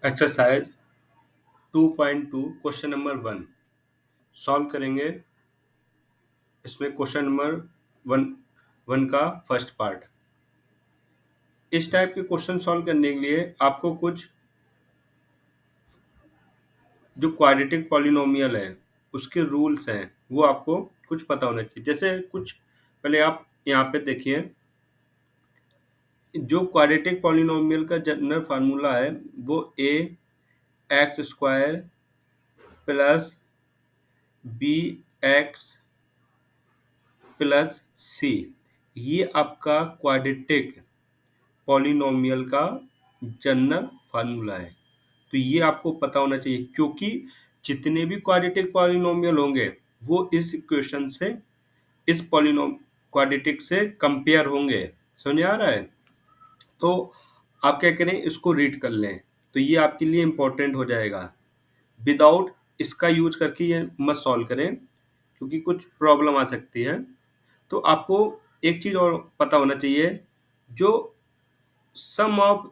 Exercise 2.2 question number 1 solve करेंगे। इसमें question number one one का फर्स्ट पार्ट। इस टाइप के क्वेश्चन सॉल्व करने के लिए आपको कुछ जो क्वाड्रेटिक पॉलिनोमियल है उसके रूल्स हैं वो आपको कुछ पता होना चाहिए। जैसे कुछ पहले आप यहाँ पे देखिए, जो क्वाड्रेटिक पॉलिनोमियल का जनरल फार्मूला है वो a x square plus b x plus c, ये आपका क्वाड्रेटिक पॉलिनोमियल का जनरल फार्मूला है। तो ये आपको पता होना चाहिए क्योंकि जितने भी क्वाड्रेटिक पॉलिनोमियल होंगे वो इस इक्वेशन से, इस पॉलिनोम क्वाड्रेटिक से कंपेयर होंगे। समझ आ रहा है? तो आप क्या करें, इसको रीड कर लें तो ये आपके लिए इम्पोर्टेंट हो जाएगा। विदाउट इसका यूज करके ये मत सॉल्व करें क्योंकि कुछ प्रॉब्लम आ सकती है। तो आपको एक चीज और पता होना चाहिए, जो सम ऑफ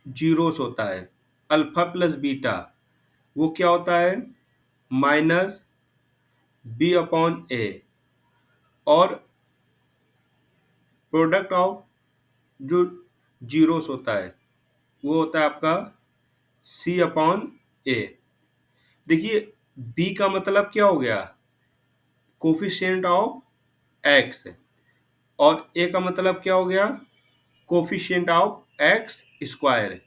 जीरोस होता है अल्फा प्लस बीटा, वो क्या होता है माइनस बी अपॉन ए, और प्रोडक्ट ऑफ जो जीरोस होता है वो होता है आपका सी अपॉन ए। देखिए, बी का मतलब क्या हो गया, कोफिशिएंट ऑफ एक्स, और ए का मतलब क्या हो गया, कोफिशिएंट ऑफ एक्स स्क्वायर,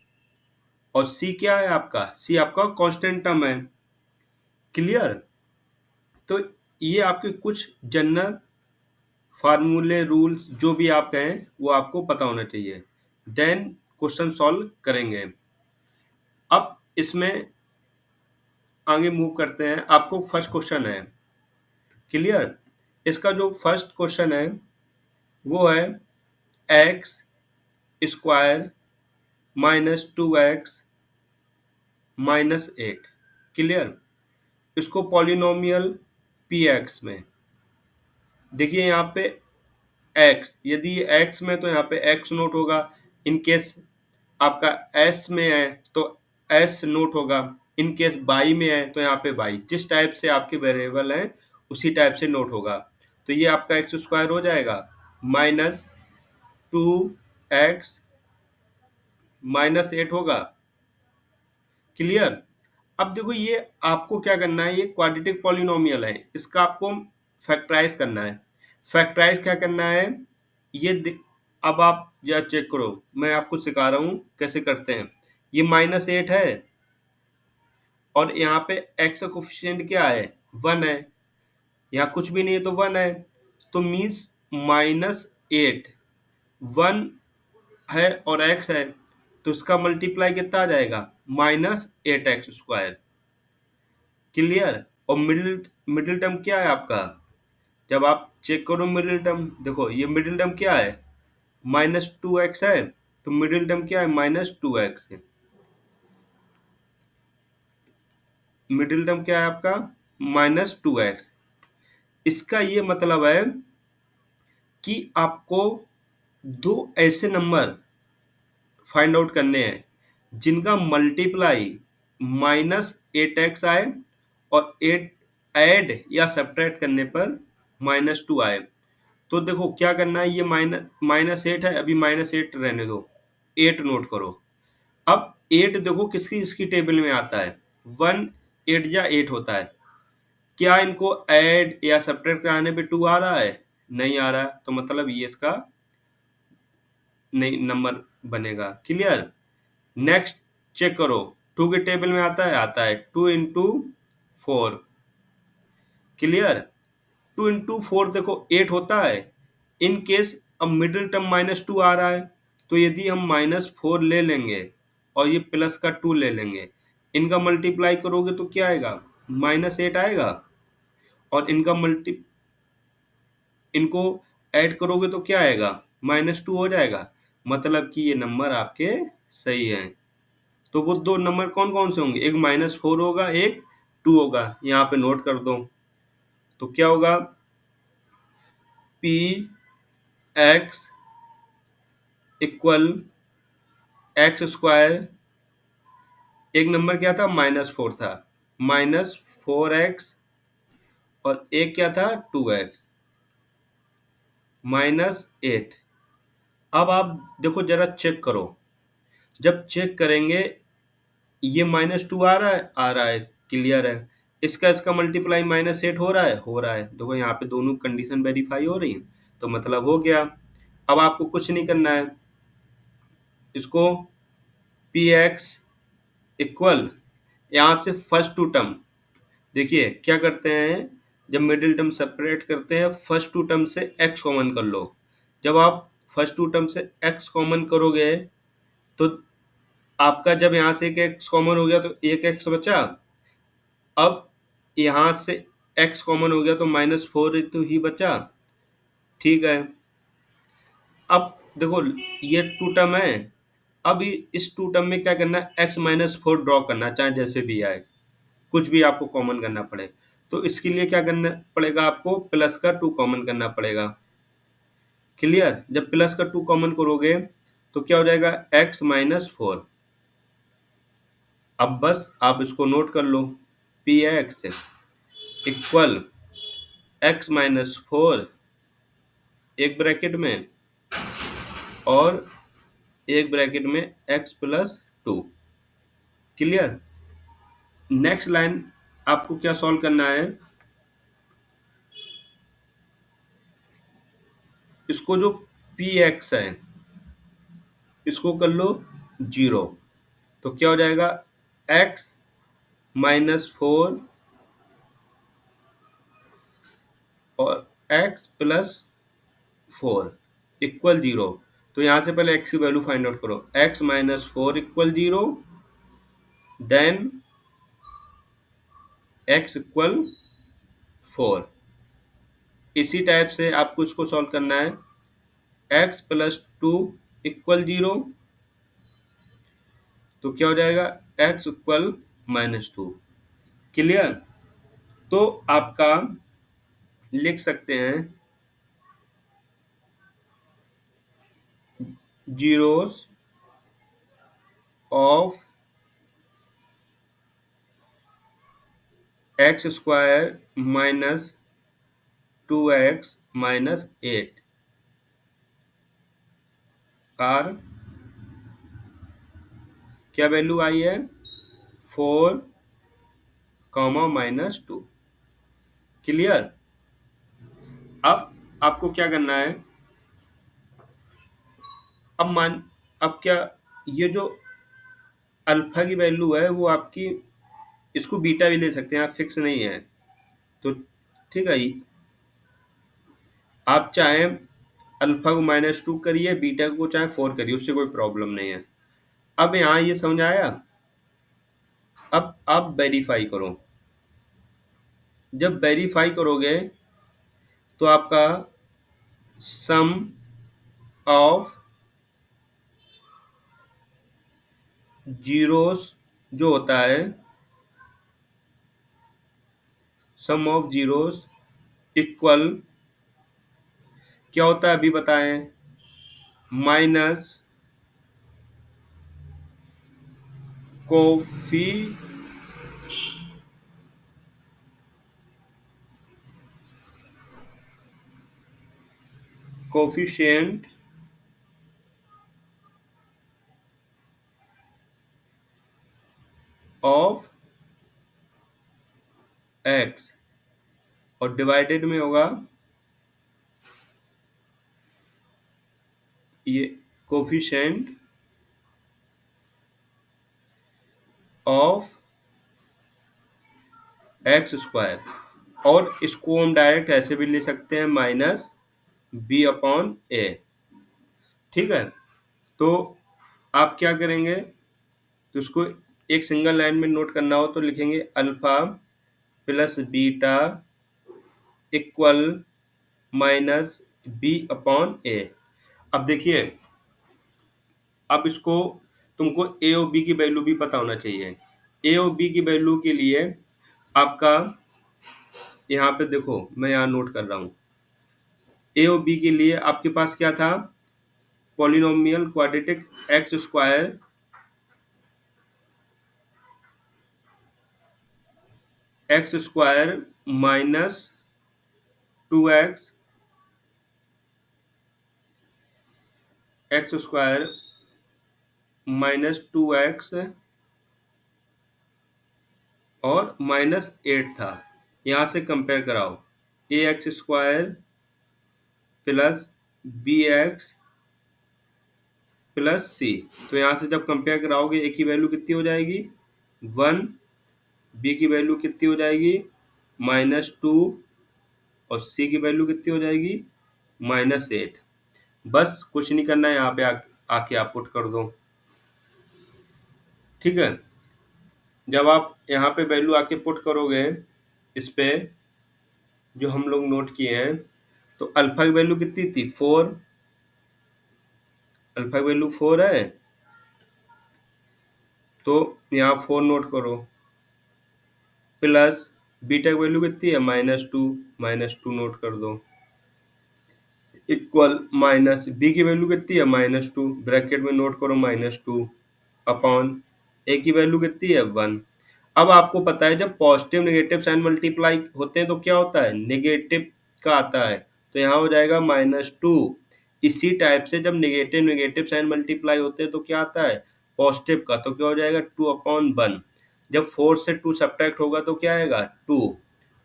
और सी क्या है आपका, सी आपका कांस्टेंट टर्म है। क्लियर? तो ये आपके कुछ जनरल फार्मूले, रूल्स, जो भी आप कहें वो आपको पता होना चाहिए। देन क्वेश्चन सॉल्व करेंगे। अब इसमें आगे मूव करते हैं। आपको फर्स्ट क्वेश्चन है क्लियर। इसका जो फर्स्ट क्वेश्चन है वो है x square minus 2x minus 8। Clear? इसको पॉलिनोमियल पी एक्स में देखिए, यहाँ पे x, यदि ये x में तो यहाँ पे x नोट होगा। इन केस आपका s में है तो s नोट होगा। इन केस y में है तो यहाँ पे y, जिस टाइप से आपके वेरिएबल हैं उसी टाइप से नोट होगा। तो ये आपका एक्स स्क्वायर हो जाएगा माइनस 2x माइनस 8 होगा। क्लियर? अब देखो, ये आपको क्या करना है, ये क्वाड्रेटिक पॉलिनोमियल है, इसका आपको फैक्टराइज करना है। फैक्टराइज क्या करना है, अब आप या चेक करो, मैं आपको सिखा रहा हूँ कैसे करते हैं। ये माइनस 8 है और यहाँ पे एक्स का कोफिशिएंट क्या है, 1 है। यहाँ कुछ भी नहीं है तो 1 है, तो मीन्स माइनस 8, 1 है और एक्स है, तो इसका मल्टीप्लाई कितना आ जाएगा, माइनस 8x स्क्वायर। क्लियर? और मिडिल मिडिल टर्म क्या है आपका, जब आप चेक करो मिडिल टर्म, देखो ये मिडिल टर्म क्या है, -2x है, तो मिडिल टर्म क्या है, -2x है। मिडिल टर्म क्या है आपका, -2x। इसका ये मतलब है कि आपको दो ऐसे नंबर फाइंड आउट करने हैं जिनका मल्टीप्लाई -8x आए और 8 ऐड या सब्ट्रैक्ट करने पर -2 आए। तो देखो क्या करना है, ये माइनस 8 है, अभी -8 रहने दो, 8 नोट करो। अब 8 देखो किसकी इसकी टेबल में आता है, 1 8 या 8 होता है। क्या इनको ऐड या सब्ट्रैक्ट कराने पे 2 आ रहा है, नहीं आ रहा है, तो मतलब ये इसका नहीं नंबर बनेगा। क्लियर? नेक्स्ट चेक करो, 2 के टेबल में आता है, 2 इंटू 4। क्लियर? 2 इंटू 4 देखो 8 होता है। इन केस अब मिडिल टर्म -2 आ रहा है, तो यदि हम -4 ले लेंगे और ये प्लस का 2 ले लेंगे, इनका मल्टीप्लाई करोगे तो क्या आएगा, -8 आएगा, और इनको ऐड करोगे तो क्या आएगा, -2 हो जाएगा। मतलब कि ये नंबर आपके सही हैं। तो वो दो नंबर कौन कौन से होंगे, एक -4 होगा, एक 2 होगा। यहाँ पे नोट कर दो, तो क्या होगा, P x equal x square एक नंबर क्या था, -4 था, -4x, और एक क्या था, 2x, -8। अब आप देखो जरा चेक करो, जब चेक करेंगे ये -2 आ रहा है, आ रहा है, क्लियर है। इसका मल्टीप्लाई -8 हो रहा है, हो रहा है। देखो यहाँ पे दोनों कंडीशन वेरीफाई हो रही है, तो मतलब हो गया। अब आपको कुछ नहीं करना है, इसको पी एक्स इक्वल, यहाँ से फर्स्ट टू टर्म, देखिए क्या करते हैं, जब मिडिल टर्म सेपरेट करते हैं, फर्स्ट टू टर्म से एक्स कॉमन कर लो। जब आप फर्स्ट टू टर्म से एक्स कॉमन करोगे, तो आपका जब यहाँ से एक एक्स कॉमन हो गया तो एक एक्स बचा। अब यहाँ से x कॉमन हो गया तो -4 तो ही बचा, ठीक है। अब देखो ये टू टर्म है, अब इस टू टर्म में क्या करना है, x-4 ड्रॉ करना, चाहे जैसे भी आए, कुछ भी आपको कॉमन करना पड़े। तो इसके लिए क्या करना पड़ेगा, आपको प्लस का 2 कॉमन करना पड़ेगा, क्लियर। जब प्लस का 2 कॉमन करोगे तो क्या हो जाएगा, x-4। अब बस आप इसको नोट कर लो, पी एक्स इक्वल x-4 एक ब्रैकेट में, और एक ब्रैकेट में x+2, क्लियर। नेक्स्ट लाइन आपको क्या सॉल्व करना है, इसको जो पी एक्स है इसको कर लो 0, तो क्या हो जाएगा, x-4 और x+4 इक्वल 0। तो यहाँ से पहले x की वैल्यू फाइंड आउट करो, x-4 equal 0, then x equal 4। इसी टाइप से आपको इसको सॉल्व करना है, x+2 इक्वल 0, तो क्या हो जाएगा, x इक्वल -2, क्लियर। तो आपका लिख सकते हैं zeros of x² minus 2x-8 are क्या वैल्यू आई है, 4, -2, क्लियर। अब आपको क्या करना है, अब मान, अब क्या, ये जो अल्फा की वैल्यू है वो आपकी, इसको बीटा भी ले सकते हैं आप, फिक्स नहीं है, तो ठीक है। आप चाहे अल्फा को -2 करिए, बीटा को चाहे 4 करिए, उससे कोई प्रॉब्लम नहीं है। अब यहाँ ये समझ आया। अब आप वेरीफाई करो, जब वेरीफाई करोगे तो आपका सम ऑफ जीरोस जो होता है, सम ऑफ जीरोस इक्वल क्या होता है अभी बताएं, minus coffee coefficient of x, और डिवाइडेड में होगा ये कोफिशिएंट ऑफ x², और इसको हम डायरेक्ट ऐसे भी ले सकते हैं, -b/a, ठीक है। तो आप क्या करेंगे, तो इसको एक सिंगल लाइन में नोट करना हो तो लिखेंगे alpha plus beta equal -b/a। अब देखिए, अब इसको तुमको ए और बी की वैल्यू भी पता होना चाहिए। ए और बी की वैल्यू के लिए आपका यहाँ पे देखो, मैं यहाँ नोट कर रहा हूँ, ए और बी के लिए आपके पास क्या था, polynomial quadratic x² x square minus 2x x square -2x और -8 था। यहाँ से कंपेयर कराओ a x square plus b x plus c. तो यहाँ से जब कंपेयर कराओगे ए की वैल्यू कितनी हो जाएगी 1, बी की वैल्यू कितनी हो जाएगी -2 और सी की वैल्यू कितनी हो जाएगी -8। बस कुछ नहीं करना है, यहाँ पे आके आप पुट कर दो। ठीक है, जब आप यहाँ पे वैल्यू आके पुट करोगे इस पे जो हम लोग नोट किए हैं, तो अल्फा की वैल्यू कितनी थी 4, अल्फा की वैल्यू 4 है, तो यहाँ 4 नोट करो, प्लस बीटा की वैल्यू कितनी है -2 नोट कर दो, इक्वल माइनस बी की वैल्यू कितनी है -2 ब्रैकेट में नोट करो -2 अपॉन ए की वैल्यू कितनी है 1। अब आपको पता है जब पॉजिटिव नेगेटिव साइन मल्टीप्लाई होते हैं तो क्या होता है नेगेटिव का आता है, तो यहाँ हो जाएगा -2। इसी टाइप से जब नेगेटिव नेगेटिव साइन मल्टीप्लाई होते हैं तो क्या आता है पॉजिटिव का, तो क्या हो जाएगा 2/1। जब 4 से 2 सब्ट्रैक्ट होगा तो क्या आएगा 2,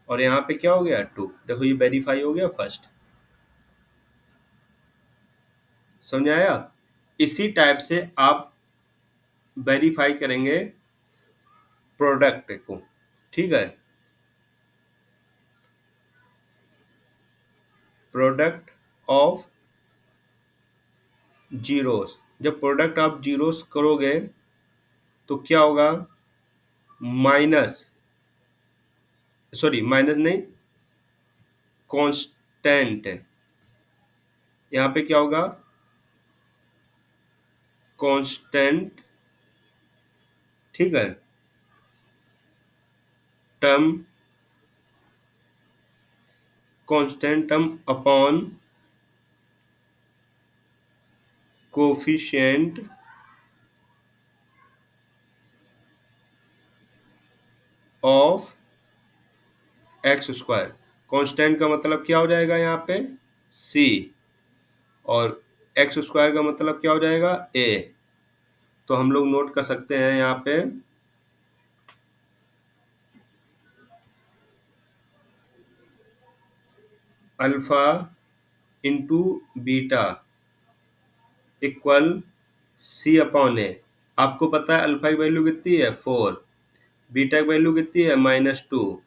और यहाँ पे क्या हो गया 2। देखो ये वेरीफाई हो गया फर्स्ट, समझ आया। इसी टाइप से आप वेरीफाई करेंगे प्रोडक्ट को। ठीक है, प्रोडक्ट ऑफ जीरोस, जब प्रोडक्ट ऑफ जीरोस करोगे तो क्या होगा माइनस, सॉरी माइनस नहीं, कांस्टेंट। यहाँ पे क्या होगा कांस्टेंट, ठीक है, term, constant term upon coefficient of x square. Constant का मतलब क्या हो जाएगा यहाँ पे सी, और एक्स स्क्वायर का मतलब क्या हो जाएगा ए। तो हम लोग नोट कर सकते हैं यहाँ पे alpha into beta equal c upon a. आपको पता है अल्फा की वैल्यू कितनी है 4, बीटा की वैल्यू कितनी है -2,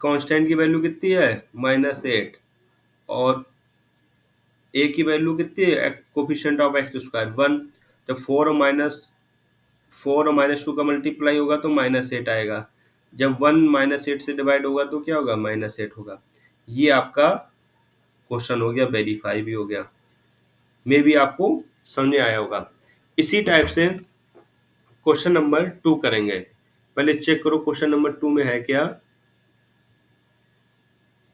कांस्टेंट की वैल्यू कितनी है -8, और ए की वैल्यू कितनी है कोफिशिएंट ऑफ एक्स स्क्वायर 1। जब 4 और -2 का मल्टीप्लाई होगा तो -8 आएगा, जब 1 -8 से डिवाइड होगा तो क्या होगा -8 होगा। ये आपका क्वेश्चन हो गया, वेरीफाई भी हो गया, मे भी आपको समझ आया होगा। इसी टाइप से क्वेश्चन नंबर 2 करेंगे। पहले चेक करो क्वेश्चन नंबर 2 में है क्या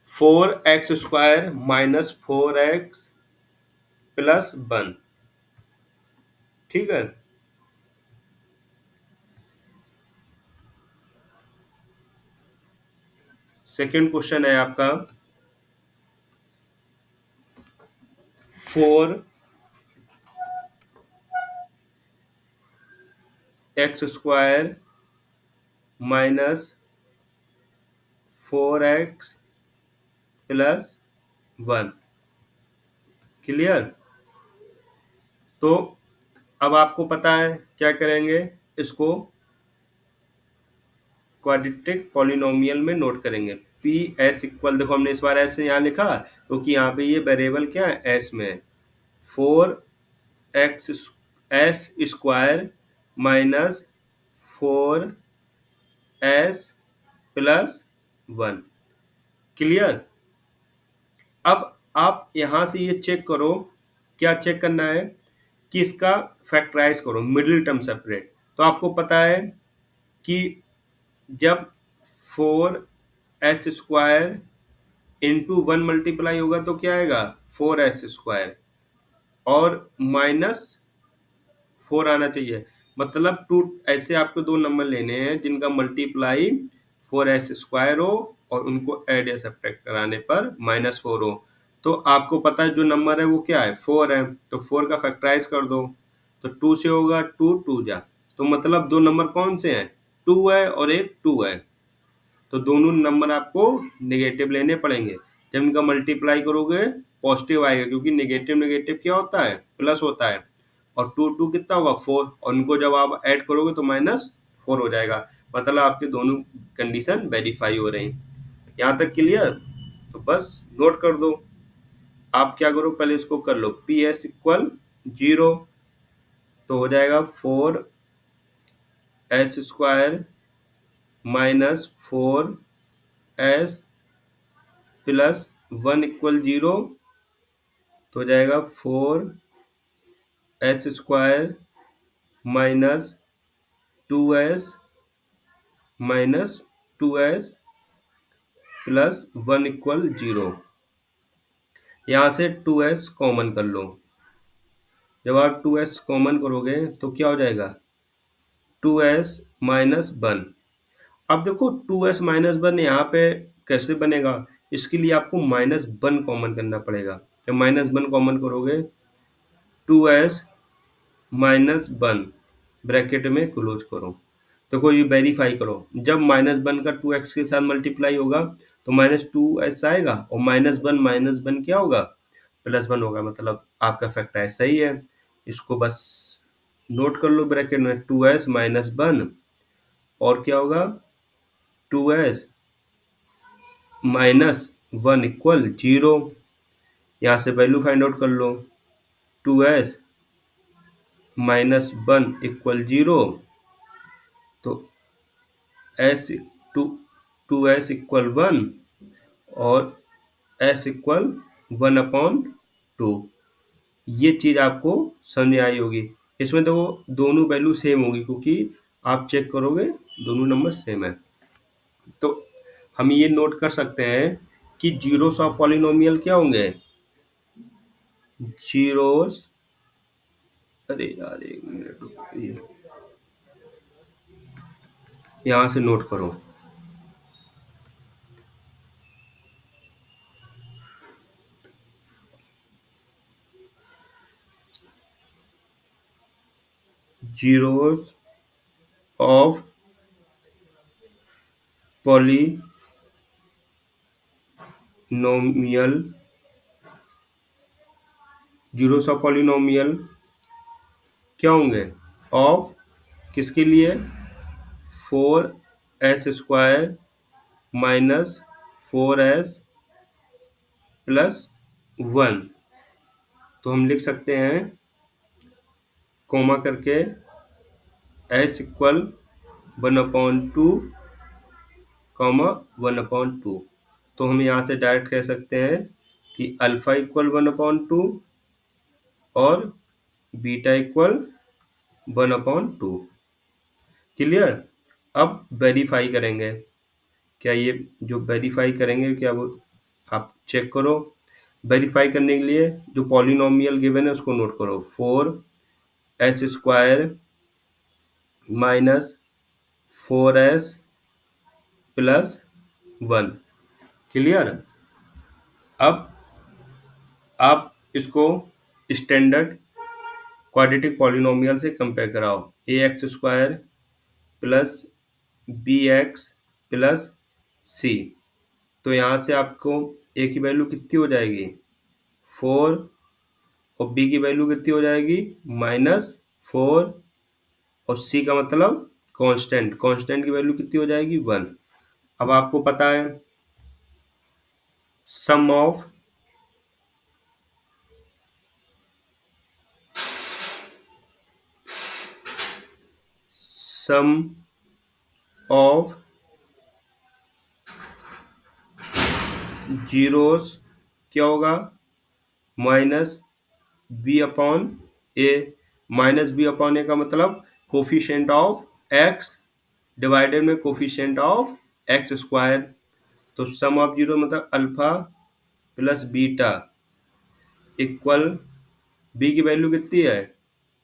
4x square minus 4x plus 1। ठीक है, सेकेंड क्वेश्चन है आपका 4x square minus 4x plus 1। Clear. तो अब आपको पता है क्या करेंगे, इसको क्वाड्रेटिक पॉलिनोमियल में नोट करेंगे। पी एस इक्वल, देखो हमने इस बार एस यहाँ लिखा क्योंकि यहाँ पे ये वेरिएबल क्या है एस में है। 4x S square minus 4s plus 1। Clear. अब आप यहाँ से ये चेक करो, क्या चेक करना है कि इसका फैक्टराइज करो, मिडिल टर्म सेपरेट। तो आपको पता है कि जब 4s स्क्वायर इंटू 1 मल्टीप्लाई होगा तो क्या आएगा 4s स्क्वायर, और -4 आना चाहिए। मतलब टू, ऐसे आपको दो नंबर लेने हैं जिनका मल्टीप्लाई 4s² हो और उनको ऐड या सब्ट्रैक्ट कराने पर -4 हो। तो आपको पता है जो नंबर है वो क्या है, 4 है, तो 4 का फैक्टराइज कर दो, तो 2 से होगा 2 2 जा, तो मतलब दो नंबर कौन से हैं, 2 है और एक 2 है, तो दोनों नंबर आपको नेगेटिव लेने पड़ेंगे। जब इनका मल्टीप्लाई करोगे पॉजिटिव आएगा, क्योंकि नेगेटिव नेगेटिव क्या होता है, प्लस होता है, और 2 2 कितना होगा 4, और उनको जब आप ऐड करोगे तो -4 हो जाएगा, मतलब आपके दोनों कंडीशन वेरीफाई हो रही। यहाँ तक क्लियर? तो बस नोट कर दो। आप क्या करो, पहले इसको कर लो, PS इक्वल 0, तो हो जाएगा 4s² -4s प्लस 1 इक्वल 0, तो हो जाएगा 4s² -2s -2s plus 1 equal 0। यहाँ से 2s कॉमन कर लो। जब आप 2s कॉमन करोगे तो क्या हो जाएगा, 2s -1। अब देखो 2s -1 यहाँ पे कैसे बनेगा, इसके लिए आपको -1 कॉमन करना पड़ेगा। जब -1 कॉमन करोगे, 2s -1 ब्रैकेट में क्लोज करो, देखो ये वेरीफाई करो, जब -1 का 2x के साथ मल्टीप्लाई होगा तो -2s आएगा, और -1 क्या होगा, +1 होगा, मतलब आपका फैक्टर सही है। इसको बस नोट कर लो ब्रैकेट में, 2s -1 और क्या होगा, 2s -1 इक्वल 0। यहाँ से वैल्यू फाइंड आउट कर लो, 2s -1 इक्वल 0, तो s 2s इक्वल 1 और s इक्वल 1/2। ये चीज़ आपको समझ में आई होगी। इसमें तो दोनों वैल्यू सेम होगी, क्योंकि आप चेक करोगे दोनों नंबर सेम है। तो हम ये नोट कर सकते हैं कि जीरोस ऑफ पॉलिनोमियल क्या होंगे, जीरोस, अरे यार एक मिनट रुकिए, यहाँ से नोट करो, zeros of polynomial, zeros of polynomial क्या होंगे, ऑफ किसके लिए, 4s² -4s प्लस 1, तो हम लिख सकते हैं कोमा करके s इक्वल 1/2 1/2। तो हम यहाँ से डायरेक्ट कह सकते हैं कि अल्फा इक्वल 1/2 और बीटा इक्वल 1/2। क्लियर? अब वेरीफाई करेंगे, क्या ये जो वेरीफाई करेंगे क्या वो, आप चेक करो। वेरीफाई करने के लिए जो पॉलिनोमियल गिवन है उसको नोट करो, 4s² -4s प्लस 1। क्लियर? अब आप इसको स्टैंडर्ड क्वाड्रेटिक पॉलिनोमियल से कंपेयर कराओ, ax² plus bx plus c, तो यहाँ से आपको a की वैल्यू कितनी हो जाएगी, 4, और b की वैल्यू कितनी हो जाएगी, -4, और c का मतलब कांस्टेंट, कांस्टेंट की वैल्यू कितनी हो जाएगी, 1। अब आपको पता है सम ऑफ जीरोस क्या होगा, -b/a, -b/a का मतलब कोफिशिएंट ऑफ x डिवाइडेड में कोफिशिएंट ऑफ x², तो सम ऑफ जीरो मतलब alpha plus beta equal, b की वैल्यू कितनी है,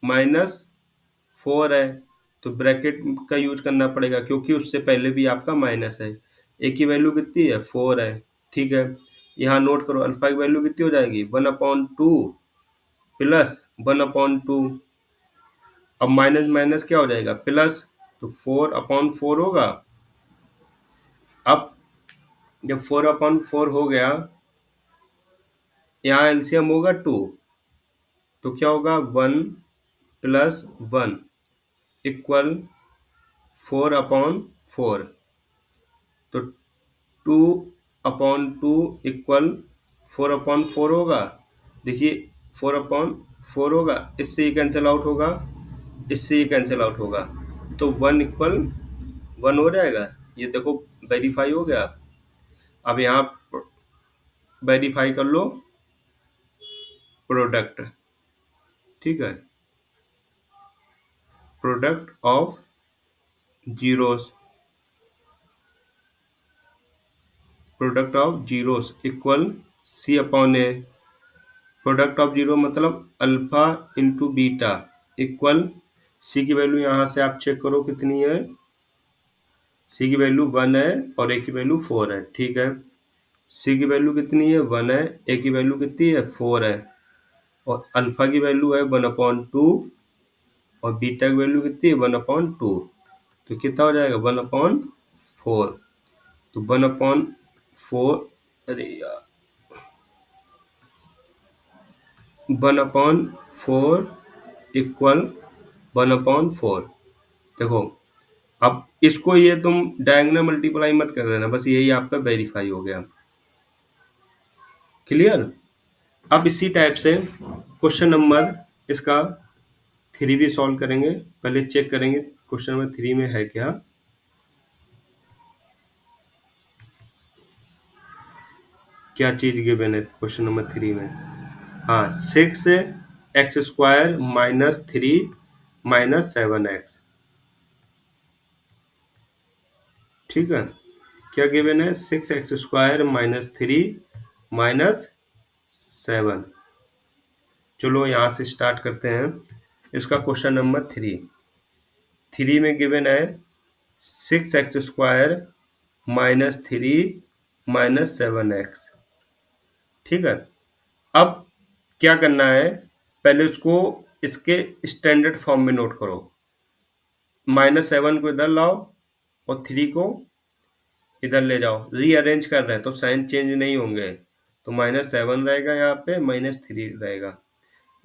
-4 है, तो ब्रैकेट का यूज करना पड़ेगा क्योंकि उससे पहले भी आपका माइनस है, ए की वैल्यू कितनी है 4 है, ठीक है। यहाँ नोट करो अल्फा की वैल्यू कितनी हो जाएगी 1/2 प्लस 1/2। अब माइनस माइनस क्या हो जाएगा प्लस, तो 4/4 होगा। अब जब 4/4 हो गया, यहाँ एलसीएम होगा 2, तो क्या होगा 1 प्लस 1 इक्वल 4/4। तो 2/2 इक्वल 4/4 होगा। देखिए 4/4 होगा, इससे ये कैंसिल आउट होगा, इससे ये कैंसिल आउट होगा, तो 1 इक्वल 1 हो जाएगा। ये देखो वेरीफाई हो गया। अब यहाँ वेरीफाई कर लो प्रोडक्ट, ठीक है, product of zeros, product of zeros equal C/A। Product of zero मतलब alpha into beta equal c की वैल्यू यहाँ से आप चेक करो कितनी है, सी की वैल्यू 1 है और ए की वैल्यू 4 है, ठीक है। सी की वैल्यू कितनी है 1 है, ए की वैल्यू कितनी है 4 है, और अल्फा की वैल्यू है 1/2 और बीटा की वैल्यू कितनी है 1/2। तो कितना हो जाएगा 1/4। तो 1/4, अरे यार 1/4 इक्वल 1/4। देखो अब इसको ये तुम डायगोनल मल्टीप्लाई मत कर देना, बस यही आपका वेरीफाई हो गया। क्लियर। अब इसी टाइप से क्वेश्चन नंबर इसका 3 भी सॉल्व करेंगे। पहले चेक करेंगे क्वेश्चन नंबर 3 में है क्या। क्या चीज गिवन है क्वेश्चन नंबर 3 में। हाँ 6x² माइनस 3 माइनस 7x, ठीक है। क्या गिवन है 6x² माइनस 3 माइनस 7। चलो यहाँ से स्टार्ट करते हैं इसका क्वेश्चन नंबर 3 में गिवन है 6x² माइनस 3 माइनस 7x, ठीक है। अब क्या करना है, पहले उसको इसके स्टैंडर्ड फॉर्म में नोट करो। -7 को इधर लाओ और 3 को इधर ले जाओ, रीअरेंज कर रहे हैं तो साइन चेंज नहीं होंगे, तो -7 रहेगा, यहाँ पे -3 रहेगा।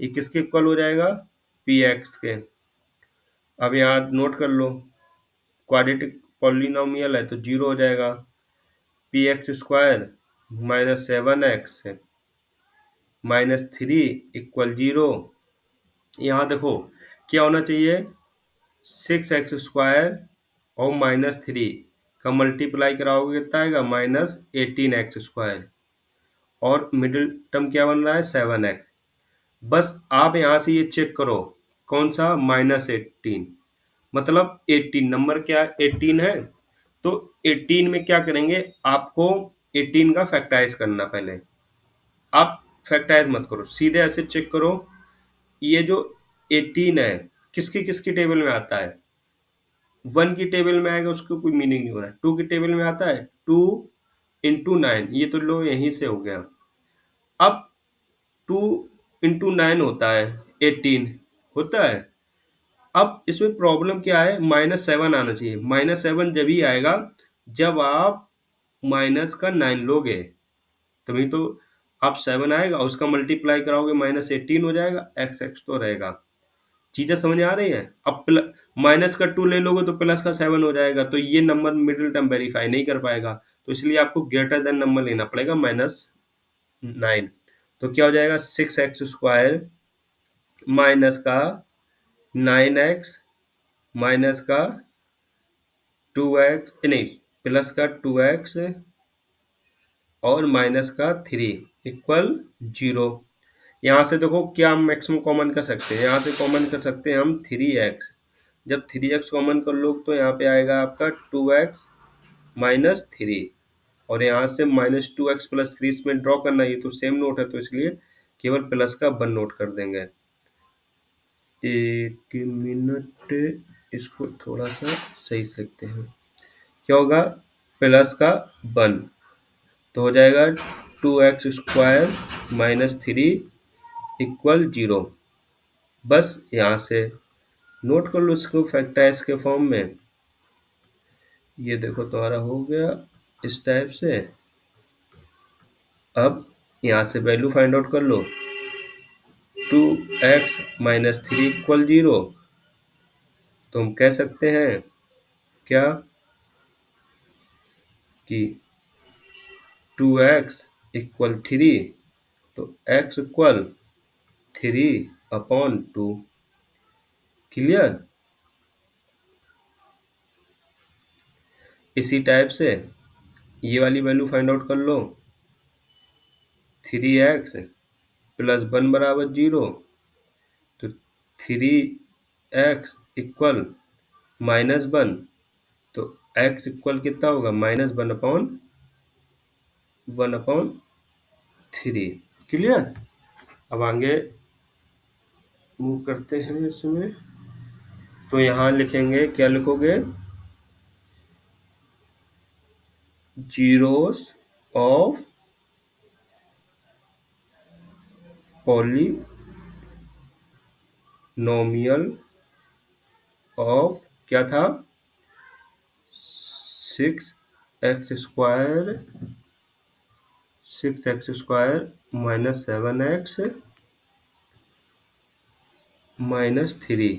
ये किसके इक्वल हो जाएगा px के। अब यहाँ नोट कर लो क्वाड्रेटिक पॉलिनोमियल है तो 0 हो जाएगा। px² minus 7x minus 3 equal 0। यहाँ देखो क्या होना चाहिए 6x² और -3 का मल्टीप्लाई कराओगे कितना आएगा -18x², और मिडिल टर्म क्या बन रहा है 7x। बस आप यहाँ से ये चेक करो कौन सा -18, मतलब 18 नंबर क्या 18 है, तो 18 में क्या करेंगे आपको 18 का फैक्टराइज करना। पहले आप फैक्टराइज मत करो, सीधे ऐसे चेक करो ये जो 18 है किसकी किसकी टेबल में आता है। 1 की टेबल में आएगा उसको कोई मीनिंग नहीं हो रहा है। 2 की टेबल में आता है 2 इंटू 9, ये तो लो यहीं से हो गया। अब 2 इंटू 9 होता है 18 होता है। अब इसमें प्रॉब्लम क्या है -7 आना चाहिए। -7 जब ही आएगा जब आप माइनस का 9 लोगे, तभी तो आप 7 आएगा, उसका मल्टीप्लाई कराओगे -18 हो जाएगा, एक्स एक्स तो रहेगा। चीजें समझ आ रही हैं। अब माइनस का 2 ले लोगे तो प्लस का 7 हो जाएगा, तो ये नंबर मिडिल टर्म वेरीफाई नहीं कर पाएगा, तो इसलिए आपको ग्रेटर देन नंबर लेना पड़ेगा -9। तो क्या हो जाएगा 6x² माइनस का 9x माइनस का 2x, नहीं प्लस का 2x और माइनस का 3 इक्वल 0। यहाँ से देखो क्या हम मैक्सिमम कॉमन कर सकते हैं, यहाँ से कॉमन कर सकते हैं हम 3x। जब 3x कॉमन कर लो तो यहाँ पे आएगा आपका 2x माइनस 3, और यहाँ से -2x प्लस 3 इसमें ड्रॉ करना, ये तो सेम नोट है तो इसलिए केवल प्लस का 1 नोट कर देंगे। एक मिनट, इसको थोड़ा सा सही से लिखते हैं। क्या होगा प्लस का 1, तो हो जाएगा 2x² माइनस 3 इक्वल 0। बस यहाँ से नोट कर लो इसको फैक्टराइज के फॉर्म में। ये देखो तुम्हारा हो गया इस टाइप से। अब यहाँ से वैल्यू फाइंड आउट कर लो। 2x माइनस 3 इक्वल 0, तो हम कह सकते हैं क्या कि 2x इक्वल 3, तो x इक्वल 3/2। क्लियर। इसी टाइप से ये वाली वैल्यू फाइंड आउट कर लो। 3x प्लस 1 बराबर 0, तो 3x इक्वल -1, तो x इक्वल कितना होगा -1/3। क्लियर। अब आगे मूव करते हैं इसमें। तो यहाँ लिखेंगे, क्या लिखोगे, जीरोस ऑफ पॉलिनोमियल ऑफ क्या था 6x² माइनस 7x माइनस 3।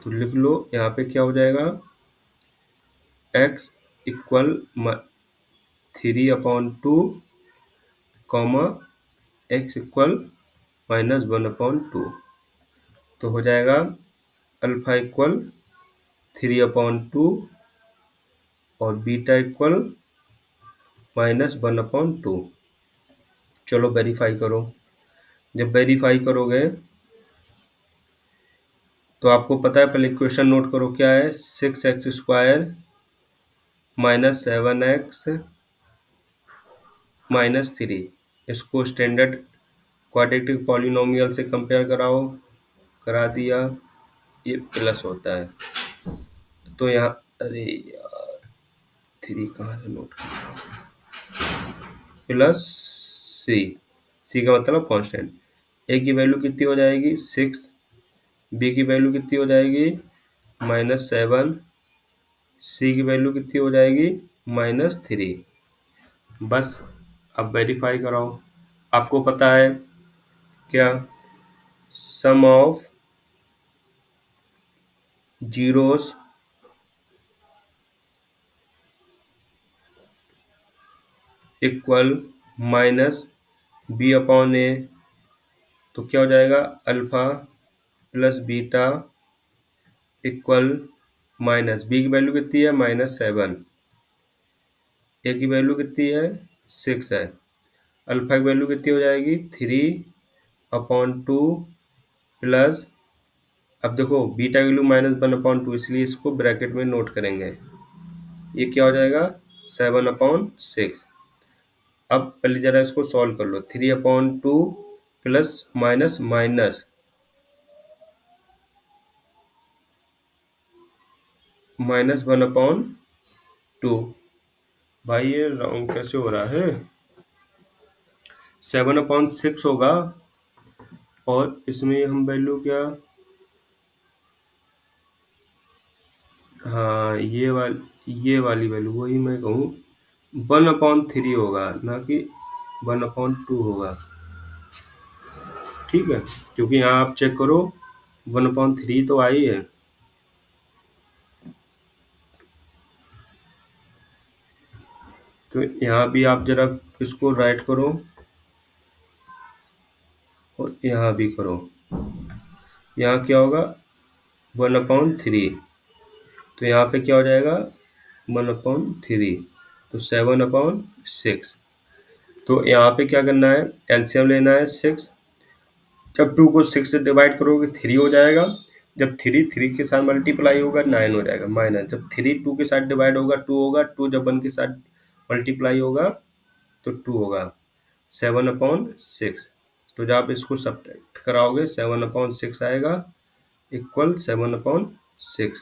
तो लिख लो यहाँ पे क्या हो जाएगा, x equal 3/2 comma x equal -1/2। तो हो जाएगा अल्फा इक्वल 3/2 और बीटा इक्वल -1/2। चलो वेरीफाई करो। जब वेरीफाई करोगे तो आपको पता है, पहले इक्वेशन नोट करो क्या है, 6x² माइनस 7x माइनस 3। इसको स्टैंडर्ड क्वाड्रेटिक पॉलिनोमियल से कंपेयर कराओ, करा दिया, ये प्लस होता है। तो यहाँ अरे यार 3 कहाँ से नोट प्लस सी का मतलब कांस्टेंट। ए की वैल्यू कितनी हो जाएगी 6, बी की वैल्यू कितनी हो जाएगी -7, सी की वैल्यू कितनी हो जाएगी -3। बस अब वेरीफाई कराओ। आपको पता है क्या, सम ऑफ जीरोस इक्वल -b/a, तो क्या हो जाएगा alpha plus beta equal minus, B की वैल्यू कितनी है -7, ए की वैल्यू कितनी है 6 है, अल्फा की वैल्यू कितनी हो जाएगी 3/2 प्लस, अब देखो बीटा की वैल्यू -1/2, इसलिए इसको ब्रैकेट में नोट करेंगे। ये क्या हो जाएगा 7/6। अब पहले जरा इसको सॉल्व कर लो। 3/2 प्लस माइनस माइनस -1/2। भाई ये राउंड कैसे हो रहा है, 7/6 होगा, और इसमें हम वैल्यू क्या, हाँ ये वाली वैल्यू वही मैं कहूँ 1/3 होगा, ना कि 1/2 होगा। ठीक है, क्योंकि यहाँ आप चेक करो 1/3 तो आई है। तो यहाँ भी आप जरा इसको राइट करो और यहाँ भी करो। यहाँ क्या होगा 1/3, तो यहाँ पे क्या हो जाएगा 1/3, तो 7/6। तो यहाँ पे क्या करना है, एलसीएम लेना है 6। जब 2 को 6 से डिवाइड करोगे 3 हो जाएगा, जब 3 के साथ मल्टीप्लाई होगा 9 हो जाएगा, माइनस जब 3 2 के साथ डिवाइड होगा 2 होगा, 2 जब 1 के साथ मल्टीप्लाई होगा तो 2 होगा, 7/6। तो जब आप इसको सब्ट्रैक्ट कराओगे 7/6 आएगा इक्वल 7/6।